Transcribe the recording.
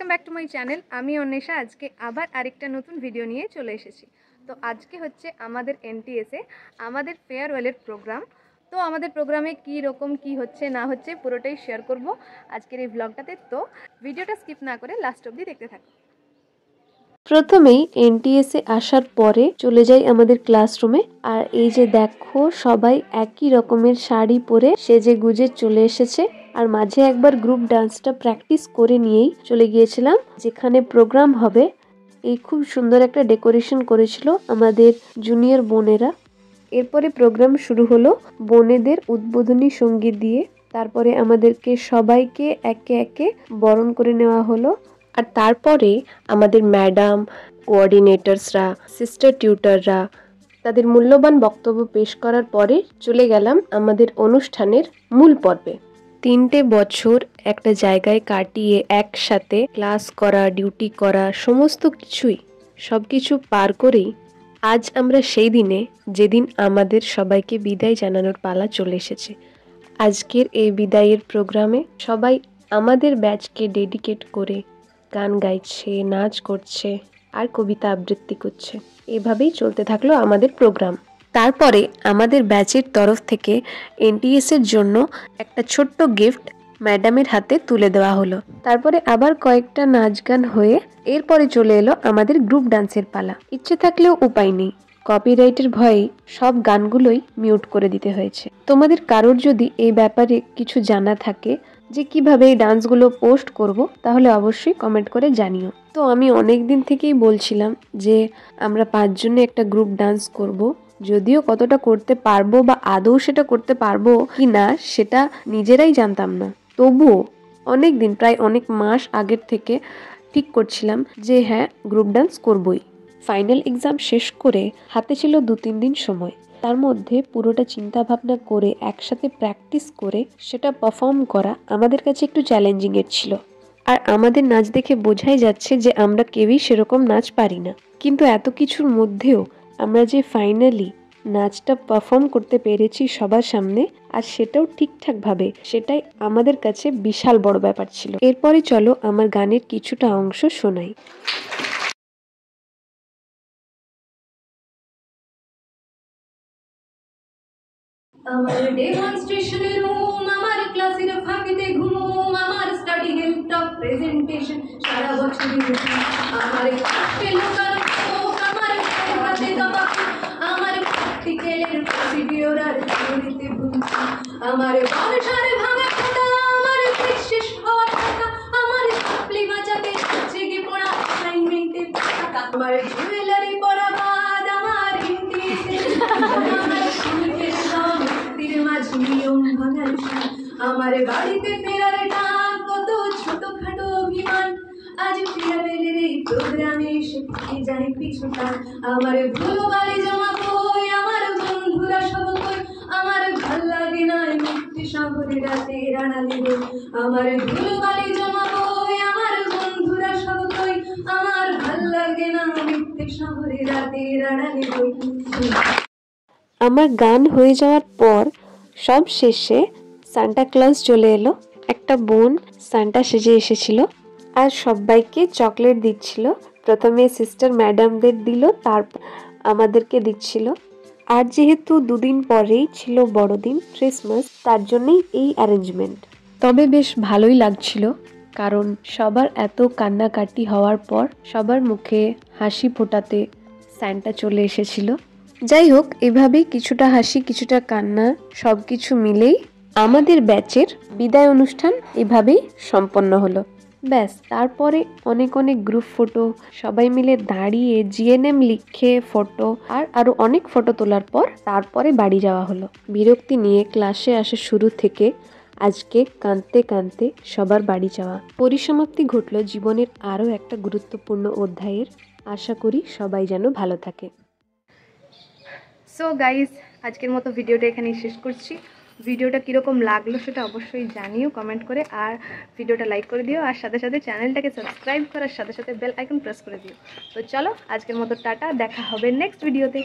Back to my channel. আমি অন্বেষা আজকে আবার আরেকটা নতুন ভিডিও নিয়ে চলে এসেছি। তো আজকে হচ্ছে আমাদের এনটিএসে আমাদের ফেয়ারওয়েলের প্রোগ্রাম। তো আমাদের প্রোগ্রামে কী রকম কী হচ্ছে না হচ্ছে পুরোটাই শেয়ার করব আজকের এই ব্লগটাতে। তো ভিডিওটা স্কিপ না করে লাস্ট অবধি দেখতে থাকুন। প্রথমেই এনটিএসে আসার পরে চলে যাই আমাদের ক্লাসরুমে। আর এই যে দেখো, সবাই একই রকমের শাড়ি পরে সেজে গুজে চলে এসেছে। আর মাঝে একবার গ্রুপ ডান্সটা প্র্যাকটিস করে নিয়েই চলে গিয়েছিলাম যেখানে প্রোগ্রাম হবে। এই খুব সুন্দর একটা ডেকোরেশন করেছিল আমাদের জুনিয়র বোনেরা। এরপরে প্রোগ্রাম শুরু হলো বোনেদের উদ্বোধনী সঙ্গীত দিয়ে। তারপরে আমাদেরকে সবাইকে একে একে বরণ করে নেওয়া হলো। আর তারপরে আমাদের ম্যাডাম, কোঅর্ডিনেটরসরা, সিস্টার টিউটররা তাদের মূল্যবান বক্তব্য পেশ করার পরে চলে গেলাম আমাদের অনুষ্ঠানের মূল পর্বে। 3টে বছর একটা জায়গায় কাটিয়ে একসাথে ক্লাস করা, ডিউটি করা, সমস্ত কিছুই সবকিছু পার করেই আজ আমরা সেই দিনে যেদিন আমাদের সবাইকে বিদায় জানানোর পালা চলে এসেছে। আজকের এই বিদায়ের প্রোগ্রামে সবাই আমাদের ব্যাচকে ডেডিকেট করে গান গাইছে, নাচ করছে আর কবিতা আবৃত্তি করছে। এভাবেই চলতে থাকলো আমাদের প্রোগ্রাম। তারপরে আমাদের ব্যাচের তরফ থেকে এনটিএস এর জন্য একটা ছোট্ট গিফট ম্যাডামের হাতে তুলে দেওয়া হলো। তারপরে আবার কয়েকটা নাচ গান হয়ে এরপরে চলে এলো আমাদের গ্রুপ ডান্সের পালা। ইচ্ছে থাকলেও উপায় নেই, কপিরাইটের ভয়ে সব গানগুলোই মিউট করে দিতে হয়েছে। তোমাদের কারোর যদি এই ব্যাপারে কিছু জানা থাকে যে কিভাবে এই ডান্সগুলো পোস্ট করব, তাহলে অবশ্যই কমেন্ট করে জানিও। তো আমি অনেক দিন থেকেই বলছিলাম যে আমরা 5 জনে একটা গ্রুপ ডান্স করব। যদিও কতটা করতে পারবো বা আদৌ সেটা করতে পারবো কি না সেটা নিজেরাই জানতাম না, তবুও অনেক দিন, প্রায় অনেক মাস আগের থেকে ঠিক করছিলাম যে হ্যাঁ, গ্রুপ ডান্স করবই। ফাইনাল এক্সাম শেষ করে হাতে ছিল 2-3 দিন সময়। তার মধ্যে পুরোটা চিন্তা ভাবনা করে একসাথে প্র্যাকটিস করে সেটা পারফর্ম করা আমাদের কাছে একটু চ্যালেঞ্জিং এর ছিল। আর আমাদের নাচ দেখে বোঝাই যাচ্ছে যে আমরা কেউই সেরকম নাচ পারি না। কিন্তু এত কিছুর মধ্যেও আমরা যে ফাইনালি নাচটা পারফর্ম করতে পেরেছি সবার সামনে, আর সেটাও ঠিকঠাক ভাবে, সেটাই আমাদের কাছে বিশাল বড় ব্যাপার ছিল। এরপরে চলো আমার গানের কিছুটা অংশ শোনাই। আমার ডেমনস্ট্রেশনের রুম, আমার ক্লাসের ফাঁকিতে ঘুম, আমার স্টাডি হেলথ টপ প্রেজেন্টেশন সারা বছর আমার কাছে লোকানো, আমার হাতে দাবা, আমার প্র্যাকটিক্যালের প্রসিডিওর আর থিওরিতে ভুল, আমার বাসার ভাঙা খাতা, আমার শেষ হওয়া টাকা, আমার সাপ্লি বাঁচাতে জেগে পড়া অ্যাসাইনমেন্টের টাকা, আমার জুয়েলারি পরা বাদ, আমার আমার বাড়িতে ফেরার টান, কত ছোটখাটো অভিমান, আজ ফেয়ারওয়েলের এই প্রোগ্রামে এসে যায় পিছুটা। আমার ধুলোবালি জমা কই, আমার বন্ধুরা সব কই, আমার ভাল লাগে না মিথ্যে শহরে রাতের আড়ালে বই। আমার ধুলোবালি জমা কই, আমার বন্ধুরা সব কই, আমার ভাল লাগে না মিথ্যে শহরে রাতের আড়ালে বই। আমার গান হয়ে যাওয়ার পর সব শেষে সান্টা ক্লজ চলে এলো। একটা বোন সান্টা সেজে এসেছিল আর সবাইকে চকলেট দিচ্ছিল। প্রথমে সিস্টার ম্যাডামদের দিল, তারপর আমাদেরকে দিচ্ছিল। আর যেহেতু 2 দিন পরেই ছিল বড়দিন, ক্রিসমাস, তার জন্যই এই অ্যারেঞ্জমেন্ট। তবে বেশ ভালোই লাগছিল, কারণ সবার এত কান্নাকাটি হওয়ার পর সবার মুখে হাসি ফোটাতে সান্টা চলে এসেছিল। যাই হোক, এভাবেই কিছুটা হাসি কিছুটা কান্না সবকিছু মিলেই আমাদের ব্যাচের বিদায় অনুষ্ঠান এভাবেই সম্পন্ন হলো। ব্যাস, তারপরে অনেক অনেক গ্রুপ ফটো, সবাই মিলে দাঁড়িয়ে জিএনএম লিখে ফটো, আর আরো অনেক ফটো তোলার পর তারপরে বাড়ি যাওয়া হলো। বিরক্তি নিয়ে ক্লাসে আসা শুরু থেকে আজকে কাঁদতে কাঁদতে সবার বাড়ি যাওয়া। পরিসমাপ্তি ঘটল জীবনের আরও একটা গুরুত্বপূর্ণ অধ্যায়ের। আশা করি সবাই যেন ভালো থাকে। সো গাইস, আজকের মতো ভিডিওটা এখানেই শেষ করছি। ভিডিওটা কীরকম লাগলো সেটা অবশ্যই জানিও কমেন্ট করে, আর ভিডিওটা লাইক করে দিও, আর সাথে সাথে চ্যানেলটাকে সাবস্ক্রাইব করার সাথে সাথে বেল আইকন প্রেস করে দিও। তো চলো, আজকের মতো টাটা, দেখা হবে নেক্সট ভিডিওতে।